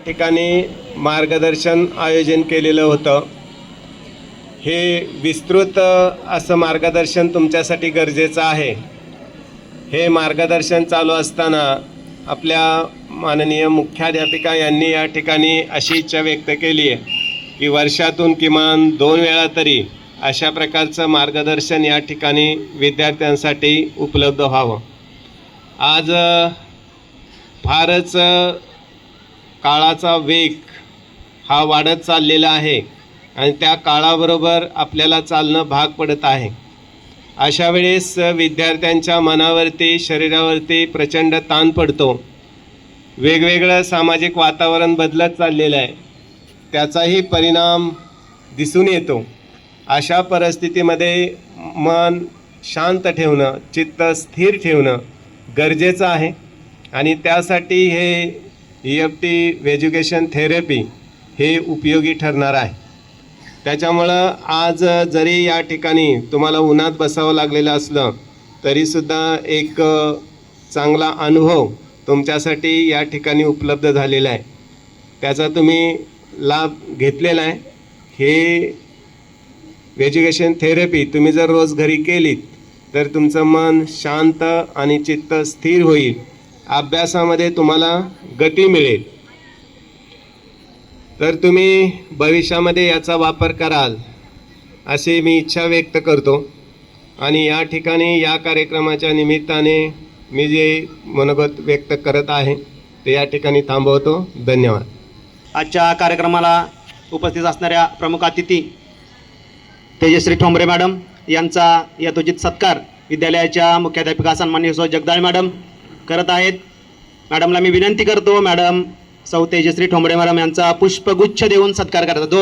ठिकाणी मार्गदर्शन आयोजन केलेलं होतं। हे विस्तृत असं मार्गदर्शन तुमच्यासाठी गरजेचं आहे। हे मार्गदर्शन चालू असताना आपल्या माननीय मुख्याध्यापिका यांनी या ठिकाणी अशी इच्छा व्यक्त केली आहे की वर्षातून किमान 2 वेळा तरी अशा प्रकारचं मार्गदर्शन या ठिकाणी विद्यार्थ्यांसाठी उपलब्ध व्हावं। आज फारच काळाचा वेग हा वाढत चाललेला आहे आणि त्या काळाबरोबर आपल्याला चालणं भाग पडत आहे। अशा वेळेस विद्यार्थ्यांच्या मनावरती शरीरावरती प्रचंड ताण पडतो। वेगवेगळं सामाजिक वातावरण बदलत चाललेलं आहे, त्याचाही परिणाम दिसून येतो। अशा परिस्थितीमध्ये मन शांत ठेवणं, चित्त स्थिर ठेवणं गरजेचं आहे आणि त्यासाठी हे EFT एज्युकेशन थेरपी हे उपयोगी ठरणार आहे। त्याच्यामुळं आज जरी या ठिकाणी तुम्हाला उन्हात बसावं लागलेलं असलं तरीसुद्धा एक चांगला अनुभव तुमच्यासाठी या ठिकाणी उपलब्ध झालेला आहे, त्याचा तुम्ही लाभ घेतलेला आहे। हे एज्युकेशन थेरपी तुम्ही जर रोज घरी केलीत तर तुमचं मन शांत आणि चित्त स्थिर होईल, अभ्यासामध्ये तुम्हाला गती मिळेल। तर तुम्ही भविष्यामध्ये याचा वापर कराल अशी मी इच्छा व्यक्त करतो आणि या ठिकाणी या कार्यक्रमाच्या निमित्ताने मी जे मनोगत व्यक्त करत आहे ते या ठिकाणी थांबवतो। धन्यवाद। आजच्या कार्यक्रमाला उपस्थित असणाऱ्या प्रमुख अतिथी तेजश्री ठोंबरे मॅडम यांचा यथोचित सत्कार विद्यालयाच्या मुख्याध्यापिका सन्माननीय सौ जगदाळे मॅडम करत आहेत। मॅडमला मी विनंती करतो, मॅडम सौ तेजश्री ठोंबरे मॅडम यांचा पुष्पगुच्छ देऊन सत्कार करतात।